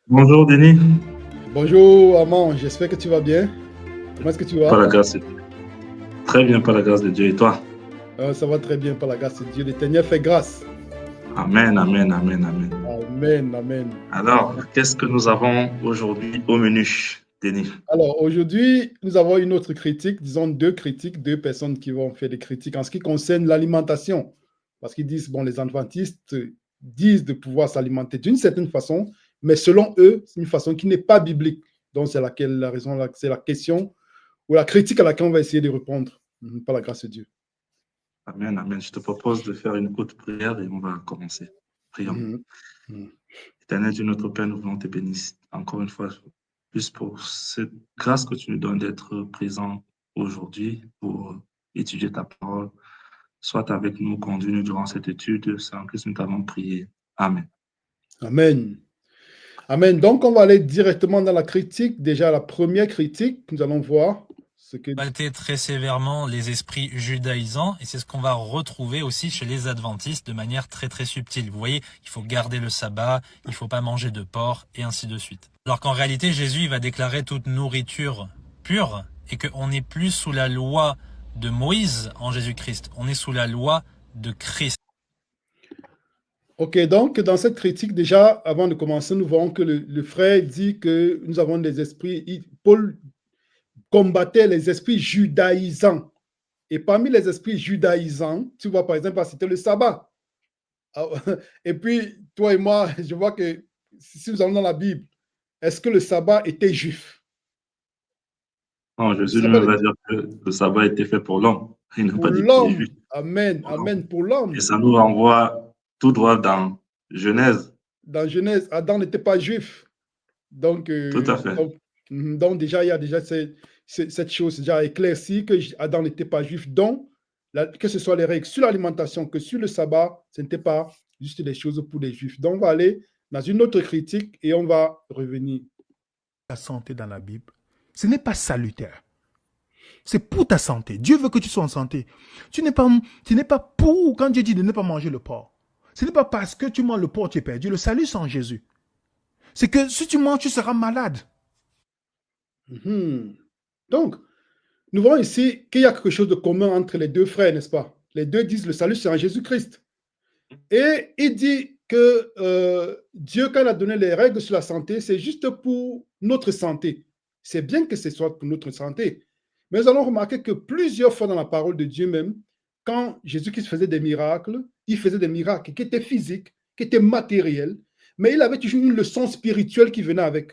Bonjour Denis, Bonjour Amand, j'espère que tu vas bien. Comment est-ce que tu par vas? la grâce de Dieu. Très bien par la grâce de Dieu. Et toi? Ça va très bien par la grâce de Dieu. L'Éternel fait grâce. Amen, amen, amen, amen. Amen, amen. Alors, qu'est-ce que nous avons aujourd'hui au menu, Denis? Alors aujourd'hui, nous avons une autre critique, disons deux critiques, deux personnes qui vont faire des critiques en ce qui concerne l'alimentation. Parce qu'ils disent, bon, les adventistes disent de pouvoir s'alimenter d'une certaine façon, mais selon eux, c'est une façon qui n'est pas biblique. Donc c'est la raison, c'est la question ou la critique à laquelle on va essayer de répondre par la grâce de Dieu. Amen, amen. Je te propose de faire une courte prière et on va commencer. Prions. Mhm. Mhm. Éternel Dieu, notre Père, nous voulons te bénir encore une fois, plus pour cette grâce que tu nous donnes d'être présent aujourd'hui pour étudier ta parole. Sois avec nous, conduis-nous durant cette étude. C'est en Christ que nous t'avons prié. Amen. Amen. Amen. Donc, on va aller directement dans la critique. Déjà, la première critique, nous allons voir ce que... Combattait très sévèrement les esprits judaïsants, et c'est ce qu'on va retrouver aussi chez les adventistes de manière très très subtile. Vous voyez, il faut garder le sabbat, il faut pas manger de porc, et ainsi de suite. Alors qu'en réalité, Jésus il va déclarer toute nourriture pure, et qu'on n'est plus sous la loi de Moïse en Jésus-Christ, on est sous la loi de Christ. Ok, donc dans cette critique, déjà, avant de commencer, nous voyons que le frère dit que nous avons des esprits, Paul combattait les esprits judaïsants. Et parmi les esprits judaïsants, tu vois, par exemple, c'était le sabbat. Et puis, toi et moi, je vois que si nous allons dans la Bible, est-ce que le sabbat était juif? Non, Le Jésus sabbat lui va dire que le sabbat a été fait pour l'homme. Il n'a pour pas dit pour les l'homme. juifs. Amen, Pour l'homme. amen, pour Et l'homme. ça nous renvoie tout droit dans Genèse. Dans Genèse, Adam n'était pas juif. Donc, Tout à fait. donc déjà, il y a déjà cette chose déjà éclaircie que Adam n'était pas juif. Donc, que ce soit les règles sur l'alimentation que sur le sabbat, ce n'était pas juste des choses pour les juifs. Donc, on va aller dans une autre critique et on va revenir. La santé dans la Bible, ce n'est pas salutaire. C'est pour ta santé. Dieu veut que tu sois en santé. Tu n'es pas pour, quand Dieu dit de ne pas manger le porc. Ce n'est pas parce que tu manges le porc, tu es perdu. Le salut, c'est en Jésus. C'est que si tu manges, tu seras malade. Mhm. Donc, nous voyons ici qu'il y a quelque chose de commun entre les deux frères, n'est-ce pas? Les deux disent le salut, c'est en Jésus-Christ. Et il dit que Dieu, quand il a donné les règles sur la santé, c'est juste pour notre santé. C'est bien que ce soit pour notre santé. Mais nous allons remarquer que plusieurs fois dans la parole de Dieu même, quand Jésus-Christ faisait des miracles, il faisait des miracles qui étaient physiques, qui étaient matériels, mais il avait toujours une leçon spirituelle qui venait avec.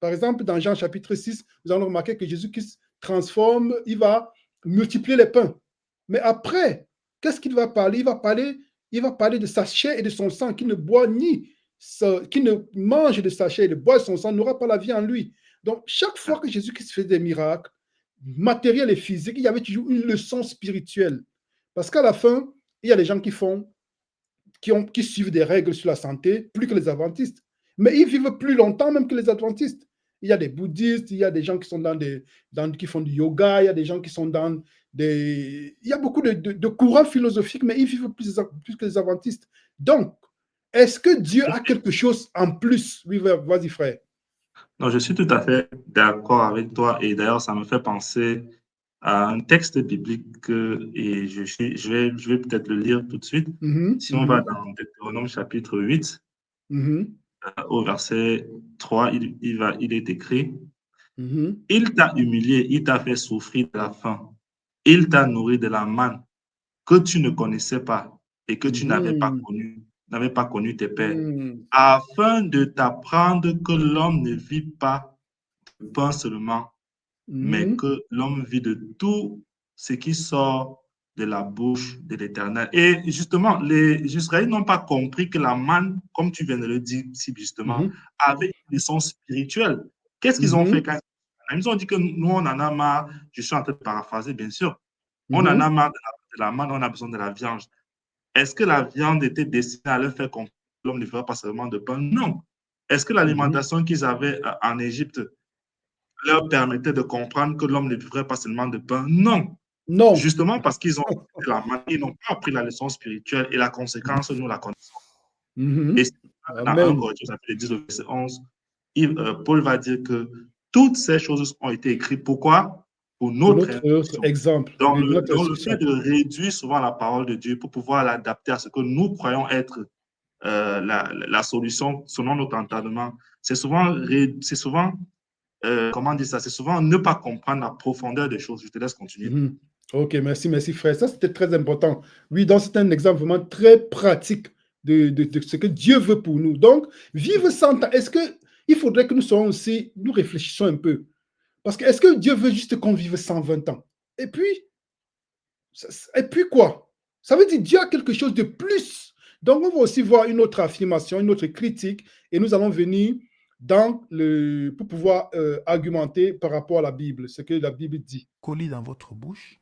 Par exemple, dans Jean chapitre 6, nous allons remarquer que Jésus-Christ transforme, il va multiplier les pains. Mais après, qu'est-ce qu'il va parler? Il va parler de sa chair et de son sang, qui ne boit qui ne mange de sa chair et de boit de son sang, n'aura pas la vie en lui. Donc, chaque fois que Jésus-Christ fait des miracles, matériels et physiques, il y avait toujours une leçon spirituelle. Parce qu'à la fin, il y a des gens qui suivent des règles sur la santé, plus que les adventistes. Mais ils vivent plus longtemps même que les adventistes. Il y a des bouddhistes, il y a des gens qui sont qui font du yoga, il y a des gens qui sont dans des... Il y a beaucoup de courants philosophiques, mais ils vivent plus que les adventistes. Donc, est-ce que Dieu a quelque chose en plus? Oui, vas-y, frère. Non, je suis tout à fait d'accord avec toi. Et d'ailleurs, ça me fait penser à un texte biblique et je vais peut-être le lire tout de suite. Mhm, Si on va mhm, dans Deutéronome chapitre 8, mhm, au verset 3, il est écrit: mhm, Il t'a humilié, il t'a fait souffrir de la faim, il t'a nourri de la manne que tu ne connaissais pas et que tu mhm, n'avais pas connu tes pères, mhm, afin de t'apprendre que l'homme ne vit pas de pain seulement, mais mhm, que l'homme vit de tout ce qui sort de la bouche de l'Éternel. Et justement, les Israélites n'ont pas compris que la manne, comme tu viens de le dire si justement, mhm, avait une leçon spirituelle. Qu'est-ce qu'ils ont fait mhm, quand ils ont dit que nous, on en a marre, je suis en train de paraphraser, bien sûr, on en a mhm, marre de la manne, on a besoin de la viande. Est-ce que la viande était destinée à leur faire comprendre que l'homme ne ferait pas seulement de pain? Non. Est-ce que mhm, l'alimentation qu'ils avaient en Égypte leur permettait de comprendre que l'homme ne vivrait pas seulement de pain? Non. non. Justement parce qu'ils ont la manne, ils n'ont pas appris la leçon spirituelle et la conséquence, nous la connaissons. Et Mhm. c'est dans 1 Amen. Corinthiens chapitre 10 au verset 11, Paul va dire que toutes ces choses ont été écrites. Pourquoi? Pour Pour notre notre instruction. exemple, Donc, oui, notre le fait instruction. de réduire souvent la parole de Dieu pour pouvoir l'adapter à ce que nous croyons être la solution selon notre entendement, c'est souvent, comment dire ça, c'est souvent ne pas comprendre la profondeur des choses. Je te laisse continuer. Mhm. Ok, merci frère. Ça, c'était très important. Oui, donc c'est un exemple vraiment très pratique de ce que Dieu veut pour nous. Donc, vivre 100 ans, est-ce qu'il faudrait que nous soyons aussi, nous réfléchissons un peu. Parce que est-ce que Dieu veut juste qu'on vive 120 ans? Et puis quoi? Ça veut dire Dieu a quelque chose de plus. Donc, on va aussi voir une autre affirmation, une autre critique, et nous allons venir pour pouvoir argumenter par rapport à la Bible, ce que la Bible dit. Brocoli dans votre bouche,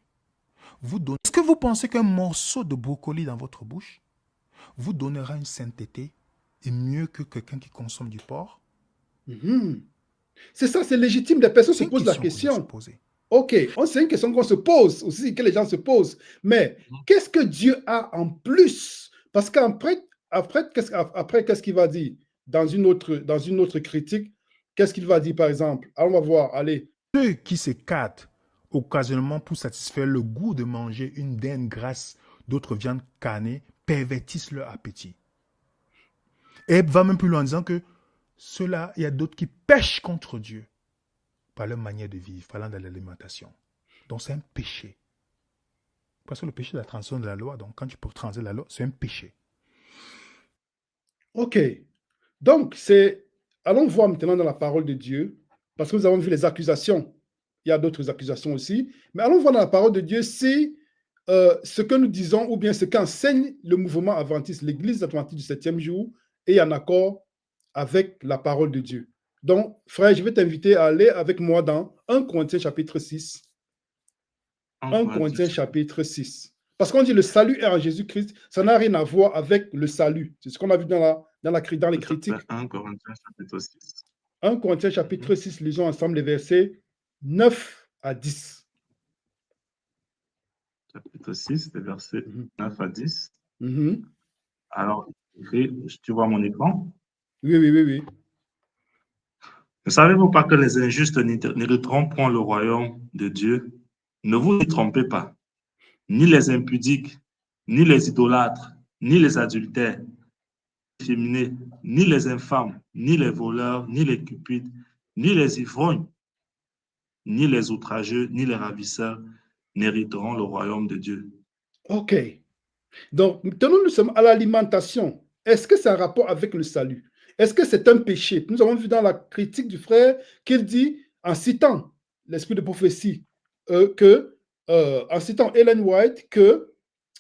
vous donnez. Est-ce que vous pensez qu'un morceau de brocoli dans votre bouche vous donnera une sainteté et mieux que quelqu'un qui consomme du porc? Mhm. C'est ça, c'est légitime. Les personnes se C'est une posent la question que vous question. se posez. Ok, c'est une question qu'on se pose aussi, que les gens se posent. Mais qu'est-ce que Dieu a en plus? Parce qu'après, qu'est-ce qu'il va dire dans une autre critique? Qu'est-ce qu'il va dire, par exemple? Alors, on va voir, allez. Ceux qui s'écartent occasionnellement pour satisfaire le goût de manger une dinde grasse d'autres viandes carnées pervertissent leur appétit. Et elle va même plus loin en disant que ceux-là, il y a d'autres qui pêchent contre Dieu par leur manière de vivre, parlant de l'alimentation. Donc c'est un péché. Parce que le péché, c'est la transgression de la loi. Donc quand tu peux transgresser la loi, c'est un péché. Ok. Donc, allons voir maintenant dans la parole de Dieu, parce que nous avons vu les accusations. Il y a d'autres accusations aussi. Mais allons voir dans la parole de Dieu si ce que nous disons, ou bien ce qu'enseigne le mouvement adventiste, l'Église adventiste du 7e jour, est en accord avec la parole de Dieu. Donc, frère, je vais t'inviter à aller avec moi dans 1 Corinthiens chapitre 6. 1 Corinthiens chapitre 6. Parce qu'on dit le salut est en Jésus-Christ, ça n'a rien à voir avec le salut. C'est ce qu'on a vu dans les critiques. 1 Corinthiens chapitre 6. 1 Corinthiens chapitre 6, lisons ensemble les versets 9 à 10. Chapitre 6, les versets 9 à 10. Mhm. Alors, tu vois mon écran? Oui. Ne savez-vous pas que les injustes n'hériteront point le royaume de Dieu? Ne vous y trompez pas. Ni les impudiques, ni les idolâtres, ni les adultères, efféminés, ni les infâmes, ni les voleurs, ni les cupides, ni les ivrognes, ni les outrageux, ni les ravisseurs n'hériteront le royaume de Dieu. Ok. Donc, maintenant, nous sommes à l'alimentation. Est-ce que c'est un rapport avec le salut? Est-ce que c'est un péché? Nous avons vu dans la critique du frère qu'il dit, en citant l'esprit de prophétie, en citant Ellen White, que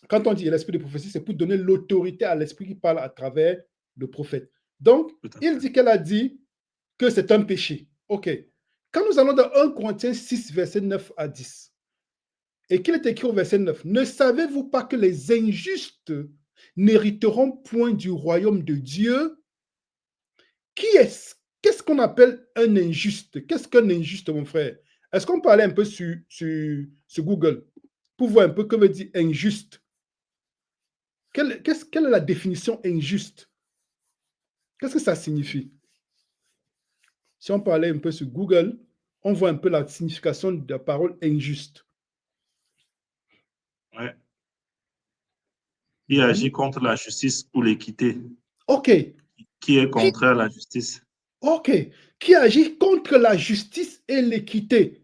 quand on dit l'esprit de prophétie, c'est pour donner l'autorité à l'esprit qui parle à travers le prophète. Donc, il dit qu'elle a dit que c'est un péché. Ok. Quand nous allons dans 1 Corinthiens 6, verset 9 à 10, et qu'il est écrit au verset 9, ne savez-vous pas que les injustes n'hériteront point du royaume de Dieu? Qu'est-ce qu'on appelle un injuste? Qu'est-ce qu'un injuste, mon frère? Est-ce qu'on peut aller un peu sur Google pour voir un peu que veut dire injuste? Quelle est la définition injuste? Qu'est-ce que ça signifie? Si on peut aller un peu sur Google, on voit un peu la signification de la parole injuste. Ouais. Qui agit contre la justice ou l'équité. Ok. Qui est contraire à la justice. Ok. Qui agit contre la justice et l'équité.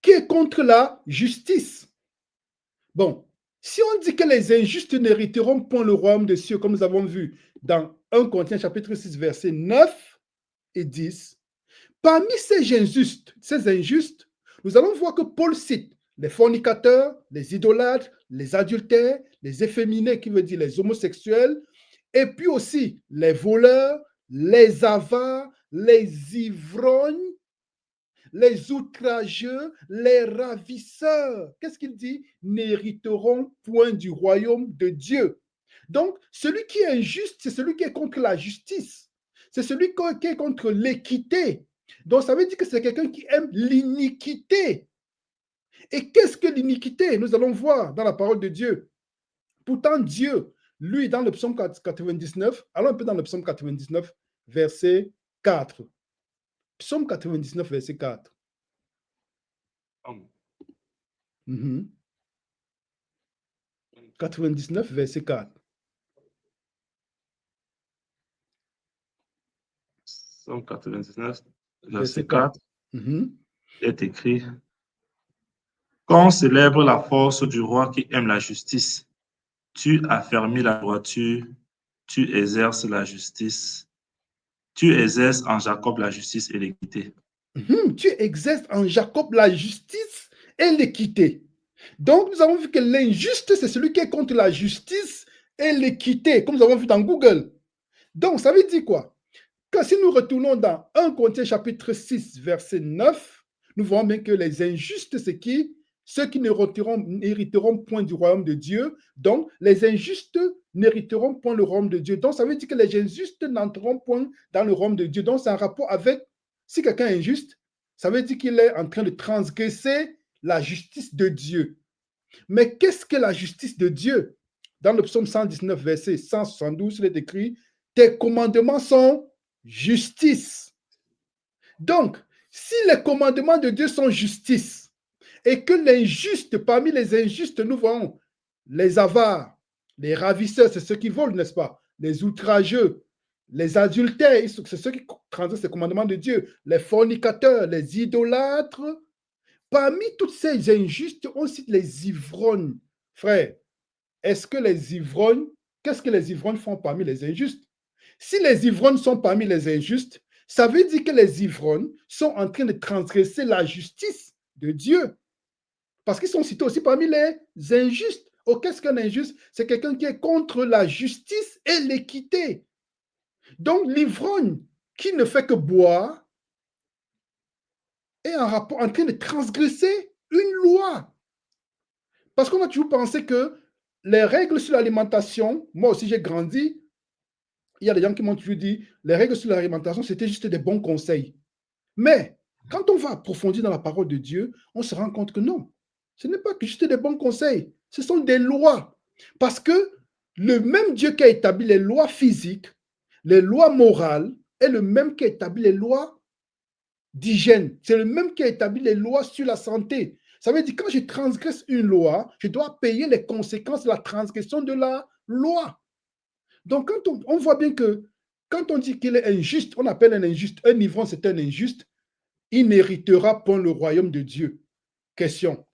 Qui est contre la justice. Bon, si on dit que les injustes n'hériteront point le royaume des cieux, comme nous avons vu dans 1 Corinthiens chapitre 6, versets 9 et 10, parmi ces injustes, nous allons voir que Paul cite les fornicateurs, les idolâtres, les adultères, les efféminés, qui veut dire les homosexuels, et puis aussi les voleurs, les avares, les ivrognes, les outrageux, les ravisseurs. Qu'est-ce qu'il dit? N'hériteront point du royaume de Dieu. Donc, celui qui est injuste, c'est celui qui est contre la justice. C'est celui qui est contre l'équité. Donc, ça veut dire que c'est quelqu'un qui aime l'iniquité. Et qu'est-ce que l'iniquité? Nous allons voir dans la parole de Dieu. Pourtant, Dieu, lui, dans le psaume 99, allons un peu dans le psaume 99, verset 4. Psaume 99, verset 4. Psaume 99, verset 4. Psaume 99, Verset verset 4. 4, est écrit: Qu'on célèbre la force du roi qui aime la justice. Tu affermis la droiture, tu exerces la justice. Tu exerces en Jacob la justice et l'équité. Tu exerces en Jacob la justice et l'équité. Donc, nous avons vu que l'injuste, c'est celui qui est contre la justice et l'équité, comme nous avons vu dans Google. Donc, ça veut dire quoi? Que si nous retournons dans 1 Corinthiens chapitre 6, verset 9, nous voyons bien que les injustes, c'est qui? Ceux qui n'hériteront point du royaume de Dieu. Donc, les injustes n'hériteront point le royaume de Dieu. Donc, ça veut dire que les injustes n'entreront point dans le royaume de Dieu. Donc, c'est un rapport avec, si quelqu'un est injuste, ça veut dire qu'il est en train de transgresser la justice de Dieu. Mais qu'est-ce que la justice de Dieu? Dans le psaume 119, verset 172, il est écrit: tes commandements sont justice. Donc, si les commandements de Dieu sont justice, et que l'injuste, parmi les injustes, nous voyons les avares, les ravisseurs, c'est ceux qui volent, n'est-ce pas? Les outrageux, les adultères, c'est ceux qui transgressent les commandements de Dieu, les fornicateurs, les idolâtres. Parmi toutes ces injustes, on cite les ivrognes. Frère, est-ce que les ivrognes, qu'est-ce que les ivrognes font parmi les injustes? Si les ivrognes sont parmi les injustes, ça veut dire que les ivrognes sont en train de transgresser la justice de Dieu. Parce qu'ils sont cités aussi parmi les injustes. Oh, qu'est-ce qu'un injuste? C'est quelqu'un qui est contre la justice et l'équité. Donc, l'ivrogne qui ne fait que boire est en train de transgresser une loi. Parce qu'on a toujours pensé que les règles sur l'alimentation, moi aussi j'ai grandi, il y a des gens qui m'ont toujours dit, les règles sur l'alimentation, c'était juste des bons conseils. Mais quand on va approfondir dans la parole de Dieu, on se rend compte que non, ce n'est pas que juste des bons conseils, ce sont des lois. Parce que le même Dieu qui a établi les lois physiques, les lois morales, est le même qui a établi les lois d'hygiène. C'est le même qui a établi les lois sur la santé. Ça veut dire que quand je transgresse une loi, je dois payer les conséquences de la transgression de la loi. Donc, quand on voit bien que quand on dit qu'il est injuste, on appelle un injuste, un ivrogne, c'est un injuste, il n'héritera point le royaume de Dieu. Question,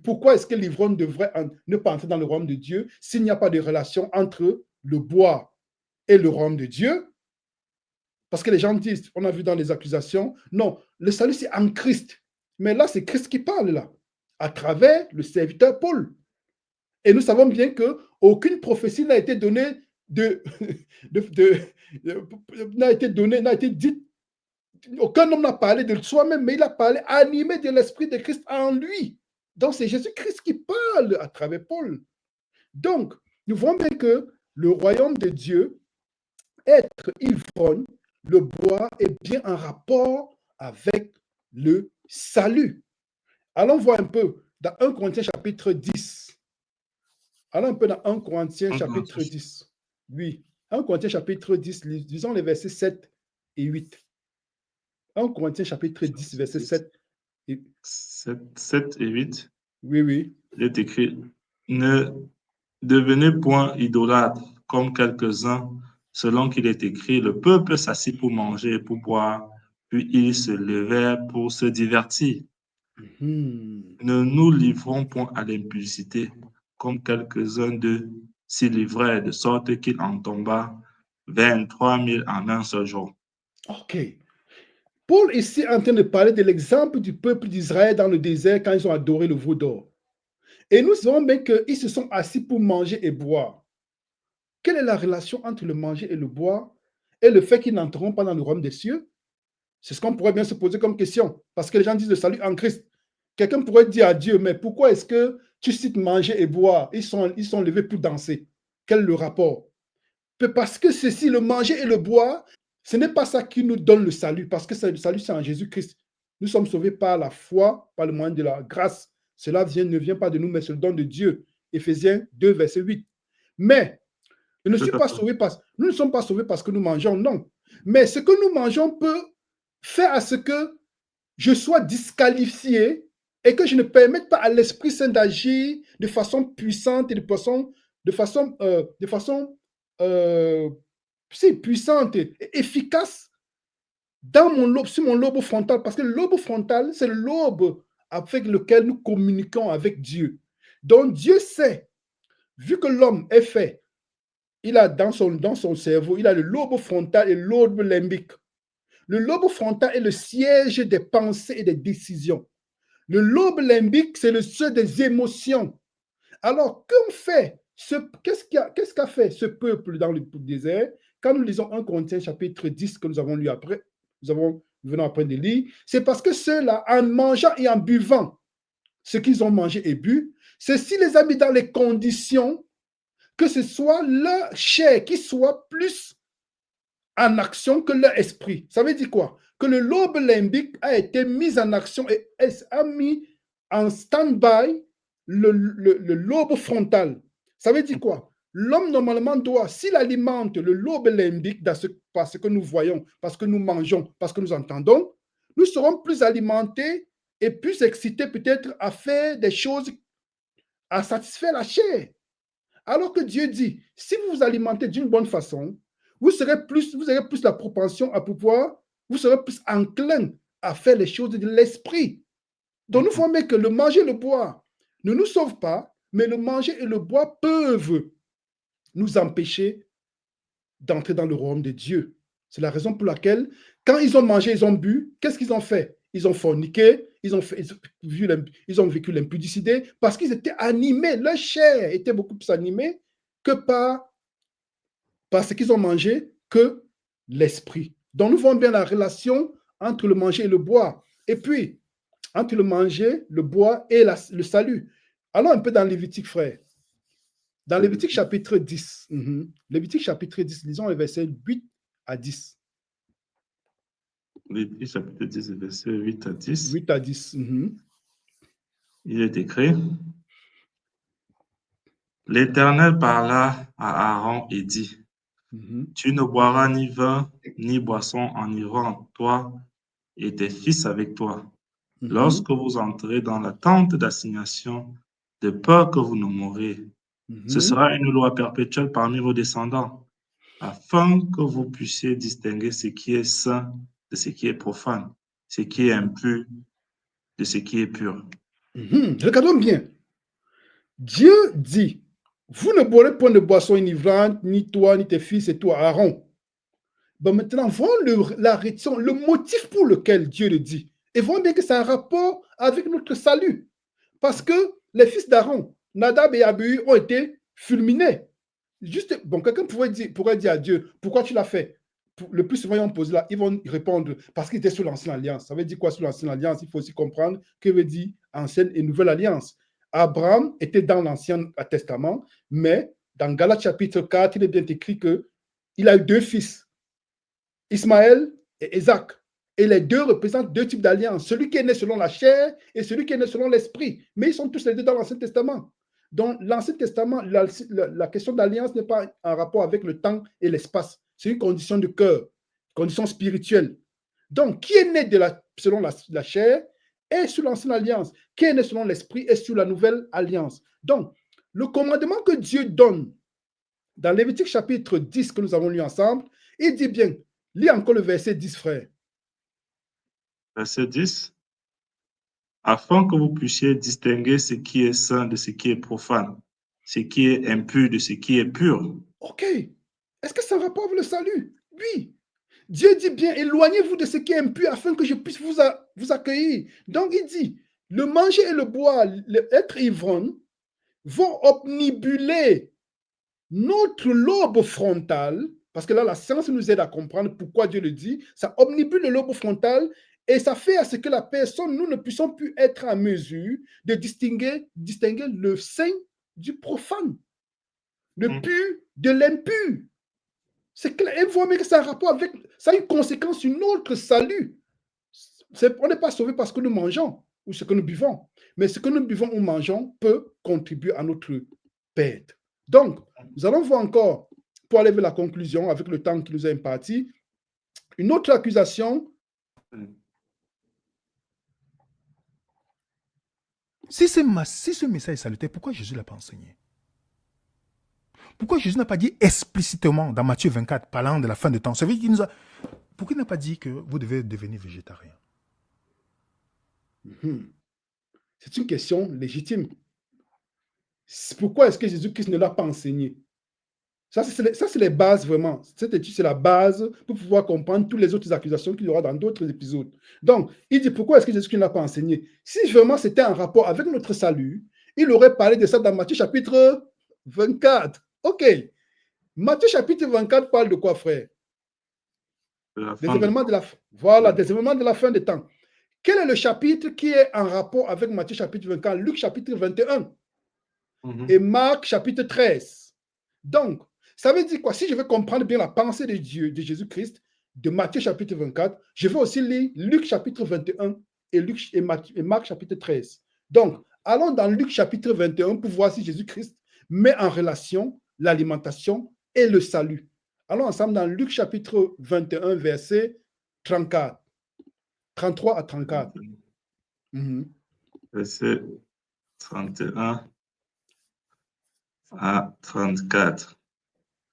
pourquoi est-ce que l'ivrogne devrait ne pas entrer dans le royaume de Dieu s'il n'y a pas de relation entre le bois et le royaume de Dieu? Parce que les gens disent, on a vu dans les accusations, non, le salut c'est en Christ. Mais là, c'est Christ qui parle là, à travers le serviteur Paul. Et nous savons bien qu'aucune prophétie n'a été donnée, n'a été dite. Aucun homme n'a parlé de soi-même, mais il a parlé animé de l'Esprit de Christ en lui. Donc, c'est Jésus-Christ qui parle à travers Paul. Donc, nous voyons bien que le royaume de Dieu, être ivrogne, le bois est bien en rapport avec le salut. Allons voir un peu dans 1 Corinthiens chapitre 10. Allons un peu dans 1 Corinthiens chapitre 10. Oui, 1 Corinthiens chapitre 10, lisons les versets 7 et 8. 1 Corinthiens chapitre 10, versets 7 et 8. Oui, oui. Il est écrit: ne devenez point idolâtres comme quelques-uns, selon qu'il est écrit, le peuple s'assit pour manger et pour boire, puis ils se levèrent pour se divertir. Ne nous livrons point à l'impudicité, comme quelques-uns d'eux s'y livraient, de sorte qu'il en tomba 23 000 en un seul jour. Ok. Paul ici est en train de parler de l'exemple du peuple d'Israël dans le désert quand ils ont adoré le veau d'or. Et nous savons bien qu'ils se sont assis pour manger et boire. Quelle est la relation entre le manger et le boire et le fait qu'ils n'entreront pas dans le royaume des cieux? C'est ce qu'on pourrait bien se poser comme question. Parce que les gens disent le salut en Christ. Quelqu'un pourrait dire à Dieu, mais pourquoi est-ce que tu cites manger et boire? Ils sont levés pour danser. Quel est le rapport? Parce que ceci, le manger et le boire, ce n'est pas ça qui nous donne le salut, parce que le salut, c'est en Jésus-Christ. Nous sommes sauvés par la foi, par le moyen de la grâce. Cela ne vient pas de nous, mais c'est le don de Dieu. Éphésiens 2, verset 8. Mais, nous ne sommes pas sauvés parce que nous mangeons, non. Mais ce que nous mangeons peut fait à ce que je sois disqualifié et que je ne permette pas à l'Esprit Saint d'agir de façon puissante et de façon puissante et efficace sur mon lobe frontal. Parce que le lobe frontal, c'est le lobe avec lequel nous communiquons avec Dieu. Donc Dieu sait, vu que l'homme est fait, il a dans son cerveau, il a le lobe frontal et le lobe limbique. Le lobe frontal est le siège des pensées et des décisions. Le lobe limbique, c'est le siège des émotions. Alors, qu'est-ce qu'a fait ce peuple dans le désert? Quand nous lisons 1 Corinthiens chapitre 10 que nous avons lu après, venons après de lire, c'est parce que ceux-là, en mangeant et en buvant ce qu'ils ont mangé et bu, ceci les a mis dans les conditions que ce soit leur chair qui soit plus en action que leur esprit. Ça veut dire quoi? Que le lobe limbique a été mis en action et a mis en stand-by le lobe frontal. Ça veut dire quoi? L'homme, normalement, doit, s'il alimente le lobe limbique par ce que nous voyons, parce que nous mangeons, parce que nous entendons, nous serons plus alimentés et plus excités peut-être à faire des choses, à satisfaire la chair. Alors que Dieu dit, si vous vous alimentez d'une bonne façon, vous aurez plus la propension à pouvoir, vous serez plus enclin à faire les choses de l'esprit. Donc nous voyons bien que le manger et le boire ne nous sauvent pas, mais le manger et le boire peuvent nous empêcher d'entrer dans le royaume de Dieu. C'est la raison pour laquelle, quand ils ont mangé, ils ont bu, qu'est-ce qu'ils ont fait? Ils ont forniqué, ils ont vécu l'impudicité parce qu'ils étaient animés, leur chair était beaucoup plus animée que par ce qu'ils ont mangé que l'esprit. Donc nous voyons bien la relation entre le manger et le boire. Et puis, entre le manger, le boire et le salut. Allons un peu dans Lévitique, frère. Dans Lévitique chapitre 10, Lévitique chapitre 10, lisons les versets 8 à 10. Lévitique chapitre 10, versets 8 à 10. 8 à 10. Il est écrit: L'Éternel parla à Aaron et dit: Tu ne boiras ni vin, ni boisson enivrante, toi et tes fils avec toi, lorsque vous entrez dans la tente d'assignation, de peur que vous ne mouriez. Ce sera une loi perpétuelle parmi vos descendants, afin que vous puissiez distinguer ce qui est saint de ce qui est profane, ce qui est impur de ce qui est pur. Regardons bien. Dieu dit, vous ne boirez point de boisson enivrante, ni toi, ni tes fils, et toi, Aaron. Ben maintenant, voyons le motif pour lequel Dieu le dit. Et voyons bien que c'est un rapport avec notre salut. Parce que les fils d'Aaron, Nadab et Abihu, ont été fulminés. Juste, bon, quelqu'un pourrait dire à Dieu, pourquoi tu l'as fait? Le plus souvent, ils vont répondre, parce qu'ils étaient sous l'ancienne alliance. Ça veut dire quoi sous l'ancienne alliance? Il faut aussi comprendre que veut dire ancienne et nouvelle alliance. Abraham était dans l'Ancien Testament, mais dans Galates chapitre 4, il est bien écrit qu'il a eu 2 fils, Ismaël et Isaac. Et les 2 représentent 2 types d'alliances. Celui qui est né selon la chair et celui qui est né selon l'esprit. Mais ils sont tous les 2 dans l'Ancien Testament. Dans l'Ancien Testament, la question d'alliance n'est pas en rapport avec le temps et l'espace. C'est une condition de cœur, condition spirituelle. Donc, qui est né selon la chair est sous l'ancienne alliance. Qui est né selon l'esprit est sous la nouvelle alliance. Donc, le commandement que Dieu donne dans Lévitique chapitre 10 que nous avons lu ensemble, il dit bien, lis encore le verset 10, frère. Verset 10. Afin que vous puissiez distinguer ce qui est saint de ce qui est profane, ce qui est impur de ce qui est pur. Ok. Est-ce que ça a rapport avec le salut? Oui. Dieu dit bien, éloignez-vous de ce qui est impur afin que je puisse vous accueillir. Donc il dit, le manger et le boire, être ivrogne, vont omnibuler notre lobe frontal, parce que là, la science nous aide à comprendre pourquoi Dieu le dit, ça omnibule le lobe frontal et ça fait à ce que la personne, nous ne puissions plus être en mesure de distinguer le saint du profane, le pur de l'impur. C'est clair, et vous voyez que ça a un rapport avec, ça a une conséquence sur notre salut. On n'est pas sauvé parce que nous mangeons ou ce que nous buvons, mais ce que nous buvons ou mangeons peut contribuer à notre perte. Donc, nous allons voir encore, pour aller vers la conclusion avec le temps qui nous est imparti, une autre accusation Si ce message est salutaire, pourquoi Jésus ne l'a pas enseigné? Pourquoi Jésus n'a pas dit explicitement dans Matthieu 24, parlant de la fin de temps? Pourquoi il n'a pas dit que vous devez devenir végétarien? C'est une question légitime. Pourquoi est-ce que Jésus-Christ ne l'a pas enseigné? Ça, c'est les bases vraiment. Cette étude, c'est la base pour pouvoir comprendre toutes les autres accusations qu'il y aura dans d'autres épisodes. Donc, il dit pourquoi est-ce que Jésus-Christ ne l'a pas enseigné? Si vraiment c'était en rapport avec notre salut, il aurait parlé de ça dans Matthieu chapitre 24. Ok. Matthieu chapitre 24 parle de quoi, frère? Des événements de la fin. Voilà, des événements de la fin des temps. Quel est le chapitre qui est en rapport avec Matthieu chapitre 24? Luc chapitre 21 et Marc chapitre 13. Donc, ça veut dire quoi? Si je veux comprendre bien la pensée de Dieu, de Jésus-Christ, de Matthieu chapitre 24, je vais aussi lire Luc chapitre 21 et Marc chapitre 13. Donc, allons dans Luc chapitre 21 pour voir si Jésus-Christ met en relation l'alimentation et le salut. Allons ensemble dans Luc chapitre 21, verset 34. 33 à 34. Verset 31 à 34.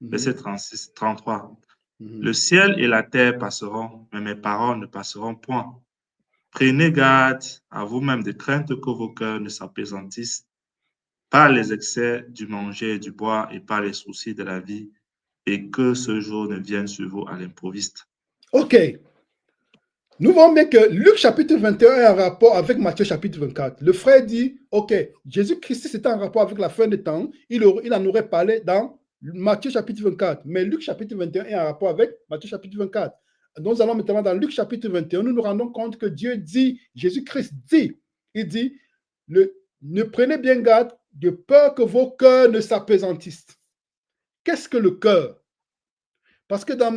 Verset 36, 33. Le ciel et la terre passeront, mais mes paroles ne passeront point. Prenez garde à vous-même de crainte que vos cœurs ne s'apaisantissent par les excès du manger et du boire et par les soucis de la vie, et que ce jour ne vienne sur vous à l'improviste. Ok. Nous voyons bien que Luc chapitre 21 est en rapport avec Matthieu chapitre 24. Le frère dit, ok, Jésus-Christ, c'était en rapport avec la fin des temps, il en aurait parlé dans Matthieu chapitre 24. Mais Luc chapitre 21 est en rapport avec Matthieu chapitre 24. Donc, nous allons maintenant dans Luc chapitre 21, nous nous rendons compte que Dieu dit, Jésus-Christ dit, il dit, ne prenez bien garde de peur que vos cœurs ne s'apaisantissent. Qu'est-ce que le cœur? Parce que dans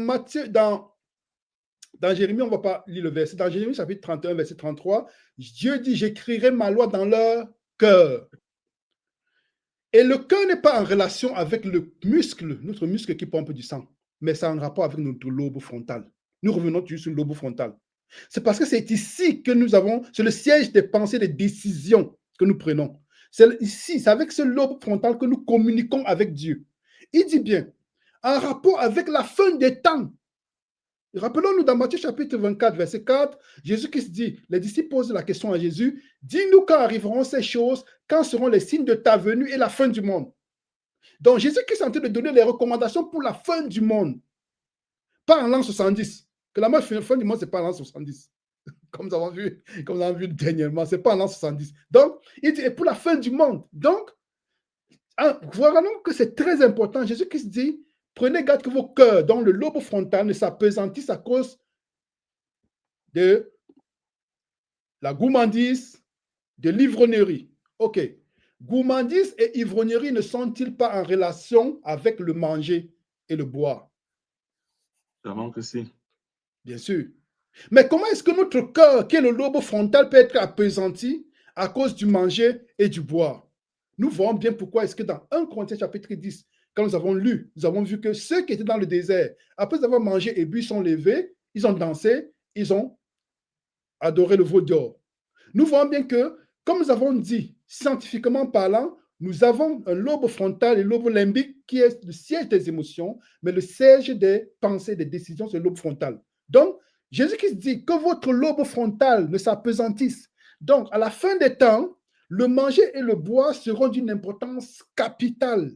Jérémie, on ne va pas lire le verset. Dans Jérémie, chapitre 31, verset 33, Dieu dit, j'écrirai ma loi dans leur cœur. Et le cœur n'est pas en relation avec le muscle, notre muscle qui pompe du sang, mais c'est en rapport avec notre lobe frontal. Nous revenons toujours sur le lobe frontal. C'est parce que c'est ici que nous avons, c'est le siège des pensées, des décisions que nous prenons. C'est ici, c'est avec ce lobe frontal que nous communiquons avec Dieu. Il dit bien, en rapport avec la fin des temps. Rappelons-nous dans Matthieu chapitre 24, verset 4, Jésus-Christ dit, les disciples posent la question à Jésus, dis-nous quand arriveront ces choses, quand seront les signes de ta venue et la fin du monde. Donc Jésus-Christ est en train de donner les recommandations pour la fin du monde. Pas en l'an 70. Que la fin du monde, ce n'est pas en l'an 70. Comme nous avons vu dernièrement, ce n'est pas en l'an 70. Donc, il dit, et pour la fin du monde. Donc, voilà que c'est très important. Jésus-Christ dit, prenez garde que vos cœurs, dont le lobe frontal, ne s'apesantissent à cause de la gourmandise, de l'ivrognerie. Ok. Gourmandise et ivrognerie ne sont-ils pas en relation avec le manger et le boire? Vraiment que si. Bien sûr. Mais comment est-ce que notre cœur, qui est le lobe frontal, peut être appesanti à cause du manger et du boire? Nous voyons bien pourquoi est-ce que dans 1 Corinthiens chapitre 10, quand nous avons lu, nous avons vu que ceux qui étaient dans le désert, après avoir mangé et bu, sont levés, ils ont dansé, ils ont adoré le veau d'or. Nous voyons bien que, comme nous avons dit, scientifiquement parlant, nous avons un lobe frontal et un lobe limbique qui est le siège des émotions, mais le siège des pensées, des décisions, c'est le lobe frontal. Donc, Jésus-Christ dit que votre lobe frontal ne s'apesantisse. Donc, à la fin des temps, le manger et le boire seront d'une importance capitale.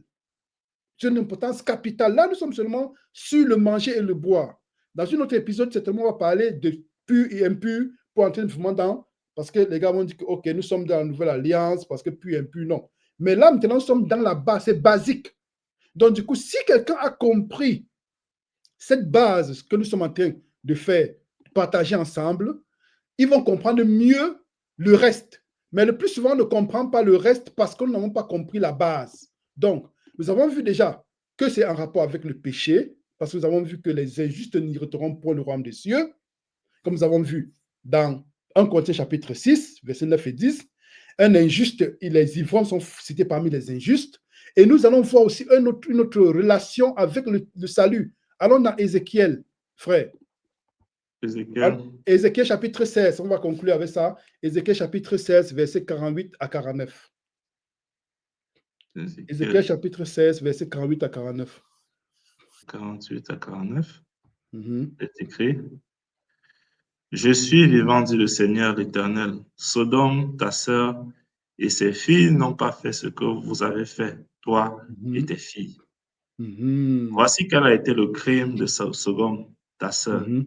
Une importance capitale. Là, nous sommes seulement sur le manger et le boire. Dans un autre épisode, certainement, on va parler de pur et impur pour entrer vraiment dans, parce que les gars vont dire que, ok, nous sommes dans la nouvelle alliance, parce que pur et impur, non. Mais là, maintenant, nous sommes dans la base, c'est basique. Donc, du coup, si quelqu'un a compris cette base, ce que nous sommes en train de faire, partager ensemble, ils vont comprendre mieux le reste. Mais le plus souvent, on ne comprend pas le reste parce que nous n'avons pas compris la base. Donc, nous avons vu déjà que c'est en rapport avec le péché, parce que nous avons vu que les injustes n'hériteront pour le royaume des cieux, comme nous avons vu dans 1 Corinthiens chapitre 6, versets 9 et 10. Un injuste et les ivrognes sont cités parmi les injustes. Et nous allons voir aussi une autre relation avec le salut. Allons dans Ézéchiel, frère. Ézéchiel, Ézéchiel chapitre 16, on va conclure avec ça. Ézéchiel chapitre 16, versets 48 à 49. Ézéchiel Ézéchiel chapitre 16, versets 48 à 49. 48 à 49, Mhm. est écrit: Je suis vivant, dit le Seigneur l'Éternel. Sodome, ta sœur, et ses filles n'ont pas fait ce que vous avez fait, toi et Mhm. tes filles. Mhm. Voici quel a été le crime de Sodome, ta sœur. Mhm.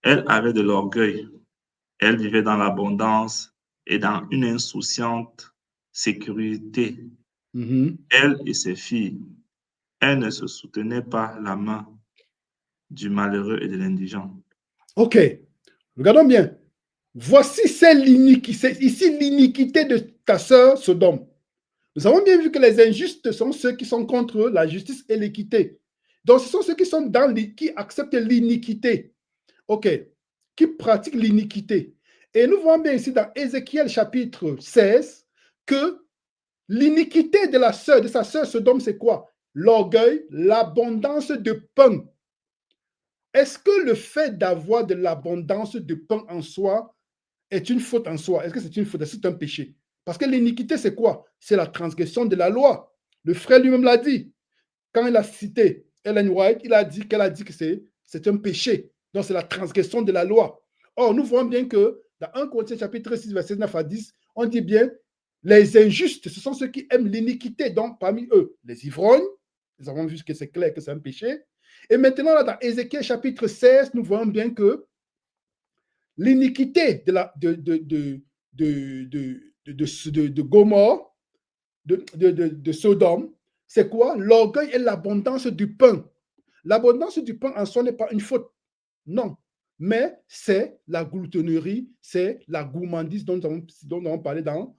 Elle avait de l'orgueil. Elle vivait dans l'abondance et dans une insouciante sécurité. Mhm. Elle et ses filles, elles ne se soutenaient pas la main du malheureux et de l'indigent. Ok, regardons bien. Voici ici l'iniquité de ta sœur Sodome. Nous avons bien vu que les injustes sont ceux qui sont contre la justice et l'équité. Donc, ce sont ceux qui sont qui acceptent l'iniquité. OK. Qui pratiquent l'iniquité. Et nous voyons bien ici dans Ézéchiel chapitre 16 que l'iniquité de sa sœur Sodome, c'est quoi? L'orgueil, l'abondance de pain. Est-ce que le fait d'avoir de l'abondance de pain en soi est une faute en soi? Est-ce que c'est une faute? Est-ce que c'est un péché? Parce que l'iniquité, c'est quoi? C'est la transgression de la loi. Le frère lui-même l'a dit. Quand il a cité Ellen White, qu'elle a dit que c'est un péché. Donc, c'est la transgression de la loi. Or, nous voyons bien que dans 1 Corinthiens chapitre 6, verset 9 à 10, on dit bien, les injustes, ce sont ceux qui aiment l'iniquité. Donc, parmi eux, les ivrognes, nous avons vu que c'est clair que c'est un péché. Et maintenant, là, dans Ézéchiel chapitre 16, nous voyons bien que l'iniquité de Gomorrhe, de Sodome, c'est quoi? L'orgueil et l'abondance du pain. L'abondance du pain en soi n'est pas une faute. Non. Mais c'est la gloutonnerie, c'est la gourmandise dont nous avons parlé dans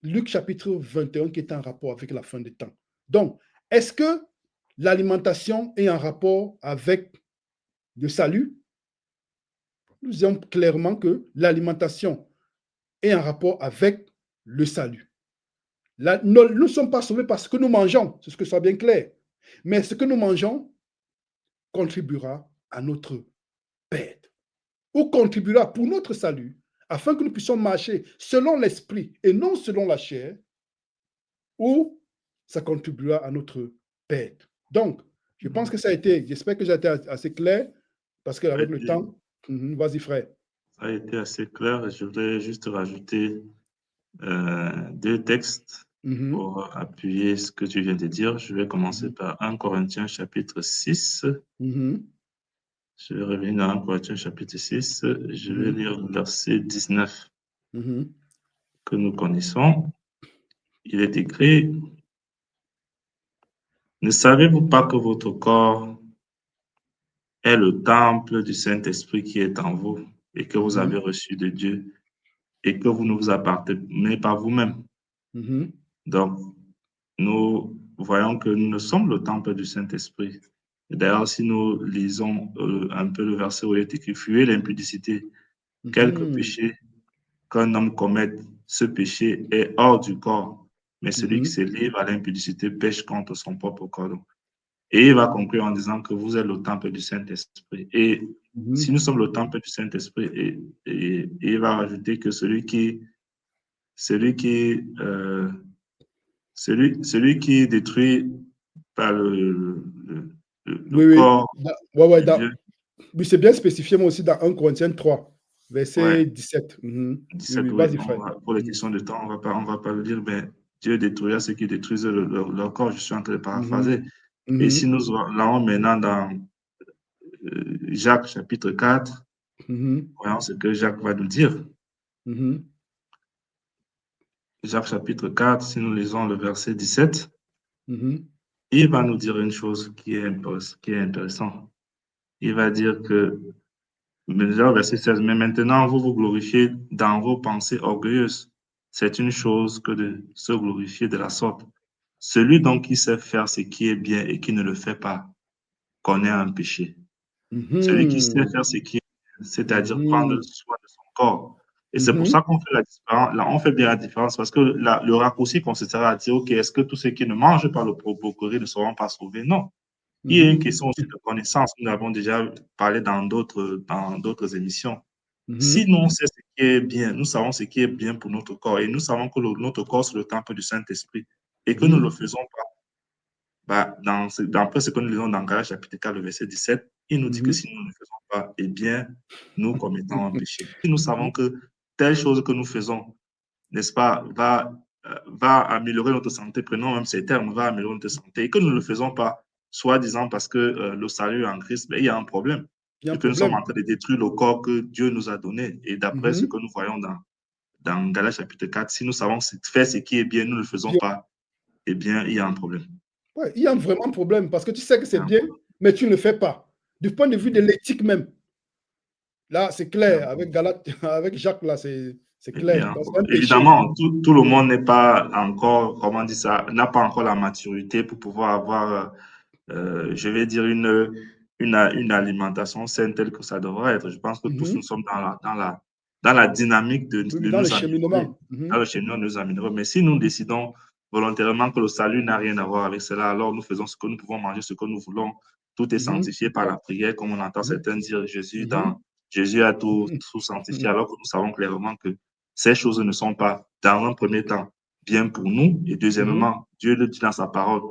Luc chapitre 21 qui est en rapport avec la fin des temps. Donc, est-ce que l'alimentation est en rapport avec le salut? Nous disons clairement que l'alimentation est en rapport avec le salut. Nous ne sommes pas sauvés parce que nous mangeons, c'est ce que soit bien clair. Mais ce que nous mangeons contribuera à notre perte ou contribuera pour notre salut afin que nous puissions marcher selon l'esprit et non selon la chair, ou ça contribuera à notre perte. Donc, je pense que ça a été, j'espère que j'ai été assez clair parce qu'avec le temps, vas-y frère. Ça a été assez clair. Je voudrais juste rajouter deux textes pour appuyer ce que tu viens de dire. Je vais commencer par 1 Corinthiens chapitre 6. Je vais revenir dans 1 Corinthiens chapitre 6. Je vais lire le verset 19 que nous connaissons. Il est écrit: Ne savez-vous pas que votre corps est le temple du Saint-Esprit qui est en vous et que vous avez reçu de Dieu et que vous ne vous appartenez pas vous-même? Donc, nous voyons que nous sommes le temple du Saint-Esprit. D'ailleurs, si nous lisons un peu le verset où il est écrit: Fuyez l'impudicité. Quelque péché qu'un homme commette, ce péché est hors du corps. Mais celui qui se livre à l'impudicité pêche contre son propre corps. Et il va conclure en disant que vous êtes le temple du Saint-Esprit. Et si nous sommes le temple du Saint-Esprit, et il va rajouter que celui qui détruit par le corps du Dieu. Oui, c'est bien spécifié, moi aussi, dans 1 Corinthiens 3, verset 17. 17, vas-y, frère. Pour les questions de temps, on va pas le dire, mais Dieu détruira ceux qui détruisent leur corps. Je suis en train de paraphraser. Et si nous allons maintenant dans Jacques chapitre 4, voyons ce que Jacques va nous dire. Jacques chapitre 4, si nous lisons le verset 17, il va nous dire une chose qui est intéressante. Il va dire que, verset 16, mais maintenant vous vous glorifiez dans vos pensées orgueilleuses. C'est une chose que de se glorifier de la sorte. Celui donc qui sait faire ce qui est bien et qui ne le fait pas connaît un péché. Celui qui sait faire ce qui est bien, c'est-à-dire prendre soin de son corps. Et c'est pour ça qu'on fait la différence. Là, on fait bien la différence parce que le raccourci consistera à dire, OK, est-ce que tous ceux qui ne mangent pas le procurer ne seront pas sauvés? Non. Il y a une question aussi de connaissance. Nous avons déjà parlé dans d'autres émissions. Si nous, on sait ce qui est bien, nous savons ce qui est bien pour notre corps et nous savons que notre corps, c'est le temple du Saint-Esprit et que nous ne le faisons pas, d'après ce que nous lisons dans Galates chapitre 4, le verset 17, il nous dit que si nous ne le faisons pas, eh bien, nous commettons un péché. Si nous savons que telle chose que nous faisons, n'est-ce pas, va améliorer notre santé, prenons même ces termes, va améliorer notre santé, et que nous ne le faisons pas, soi-disant parce que le salut en Christ, il y a un problème. Et que nous sommes en train de détruire le corps que Dieu nous a donné. Et d'après ce que nous voyons dans Galates chapitre 4, si nous savons faire ce qui est bien, nous ne le faisons pas, eh bien, il y a un problème. Ouais, il y a vraiment un problème parce que tu sais que c'est bien, mais tu ne le fais pas. Du point de vue de l'éthique même. Là, c'est clair. Avec avec Jacques, là, c'est clair. Évidemment, tout le monde n'est pas encore, comment dire ça, n'a pas encore la maturité pour pouvoir avoir, je vais dire, une alimentation saine telle que ça devrait être. Je pense que tous nous sommes dans la dynamique de dans nous le cheminement. dans le cheminement de nous améliorer. Mais si nous décidons volontairement que le salut n'a rien à voir avec cela, alors nous faisons ce que nous pouvons manger, ce que nous voulons. Tout est sanctifié par la prière, comme on entend certains dire Jésus a tout sanctifié, alors que nous savons clairement que ces choses ne sont pas, dans un premier temps, bien pour nous. Et deuxièmement, Dieu le dit dans sa parole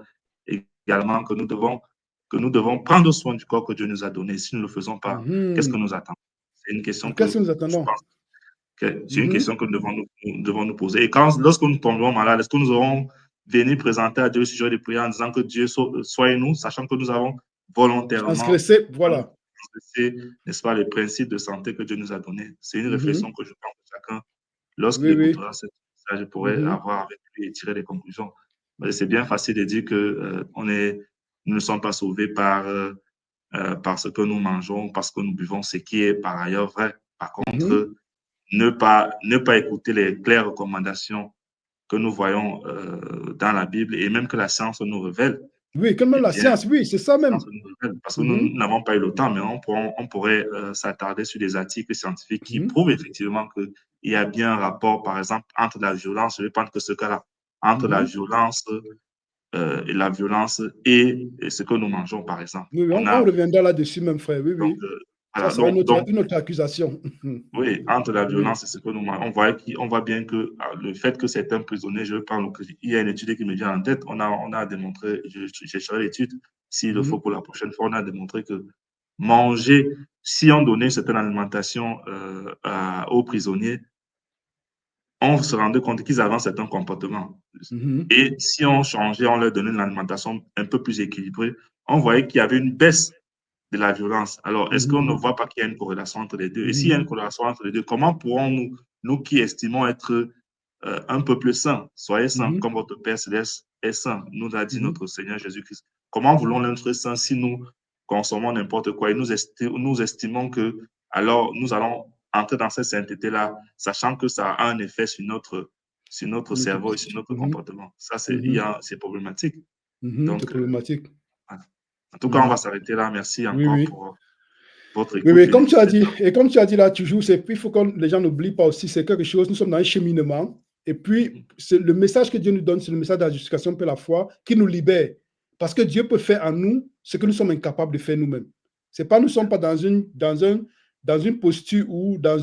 également que nous devons prendre soin du corps que Dieu nous a donné. Si nous ne le faisons pas, qu'est-ce que nous attendons? C'est une question que nous attendons? C'est une question que nous devons nous poser. Et lorsque nous tomberons malades, est-ce que nous aurons venu présenter à Dieu le sujet de prière en disant que Dieu soit nous, sachant que nous avons volontairement transgressé, voilà, n'est-ce pas, les principes de santé que Dieu nous a donnés? C'est une réflexion que je pense que chacun, lorsqu'il écoutera ce message, pourrait avoir avec lui et tirer des conclusions. C'est bien facile de dire que nous ne sommes pas sauvés par ce que nous mangeons, parce que nous buvons, ce qui est par ailleurs vrai. Par contre, ne pas écouter les claires recommandations que nous voyons dans la Bible et même que la science nous révèle. Oui, comme la science, oui, c'est ça même. Parce que nous n'avons pas eu le temps, mais on pourrait s'attarder sur des articles scientifiques qui prouvent effectivement qu'il y a bien un rapport, par exemple, entre la violence, je vais prendre que ce cas-là, entre la violence et ce que nous mangeons, par exemple. Oui, on reviendra là-dessus même, frère. Oui, oui. Ça sera une autre accusation. Oui, entre la violence et ce que nous mangeons. On voit bien que le fait que certains prisonniers, il y a une étude qui me vient en tête, on a démontré, je chercherai l'étude, s'il le faut pour la prochaine fois, on a démontré que manger, si on donnait une certaine alimentation aux prisonniers, on se rendait compte qu'ils avaient un certain comportement. Et si on changeait, on leur donnait une alimentation un peu plus équilibrée, on voyait qu'il y avait une baisse de la violence. Alors, est-ce qu'on ne voit pas qu'il y a une corrélation entre les deux? Et s'il y a une corrélation entre les deux, comment pourrons-nous, nous qui estimons être un peu plus saints, soyez saints comme votre Père Céleste est saint, nous a dit notre Seigneur Jésus-Christ. Comment voulons-nous être saints si nous consommons n'importe quoi et nous estimons que alors nous allons entrer dans cette sainteté-là, sachant que ça a un effet sur notre cerveau et sur notre comportement. Ça, c'est problématique. Donc, c'est problématique. En tout cas, on va s'arrêter là. Merci encore pour votre écoute. Oui, comme tu as dit, et comme tu as dit là toujours, il faut que les gens n'oublient pas aussi, c'est quelque chose, nous sommes dans un cheminement, et puis le message que Dieu nous donne, c'est le message de la justification par la foi qui nous libère. Parce que Dieu peut faire en nous ce que nous sommes incapables de faire nous-mêmes. Nous ne sommes pas dans une posture ou dans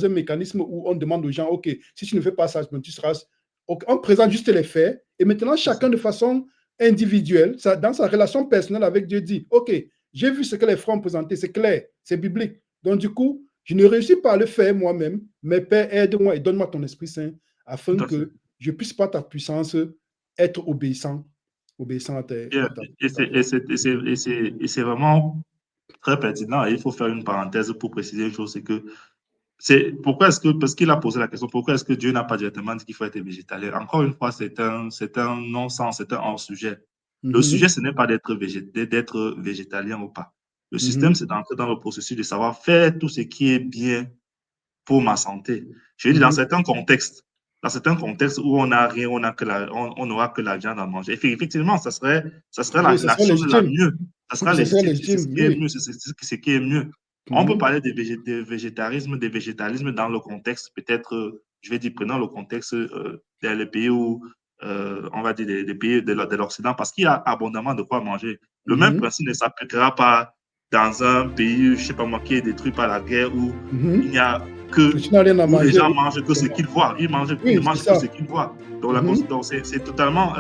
un mécanisme où on demande aux gens, OK, si tu ne fais pas ça, tu seras... On présente juste les faits, et maintenant chacun de façon individuelle, dans sa relation personnelle avec Dieu, dit, OK, j'ai vu ce que les frères ont présenté, c'est clair, c'est biblique. Donc du coup, je ne réussis pas à le faire moi-même, mais Père, aide-moi et donne-moi ton Esprit Saint, afin que je puisse par ta puissance être obéissant à tes... Et c'est vraiment très pertinent. Et il faut faire une parenthèse pour préciser une chose, c'est que parce qu'il a posé la question, pourquoi est-ce que Dieu n'a pas directement dit qu'il faut être végétalien? Encore une fois, c'est un non-sens, c'est un hors-sujet. Le sujet, ce n'est pas d'être végétalien ou pas. Le système, c'est d'entrer dans le processus de savoir faire tout ce qui est bien pour ma santé. Je veux dire, dans certains contextes où on n'a rien, on n'aura que la viande à manger. Effectivement, ça serait la chose la mieux. Ça sera légitime. C'est ce qui est mieux. On peut parler de végétarisme, de végétalisme dans le contexte, peut-être, je vais dire, prenant le contexte des pays où on va dire, des pays de l'Occident, parce qu'il y a abondamment de quoi manger. Le même principe ne s'appliquera pas dans un pays, je sais pas moi, qui est détruit par la guerre, où il n'y a que, Tu n'as rien à où manger. les gens mangent que ce qu'ils voient. Ils mangent Oui, que c'est ça. ce qu'ils voient. Donc, c'est totalement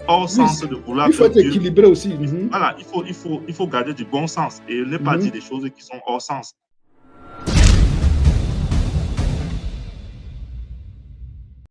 hors Oui, sens de vouloir il faut que être Dieu... équilibré aussi. Voilà, il faut garder du bon sens et ne pas dire des choses qui sont hors sens.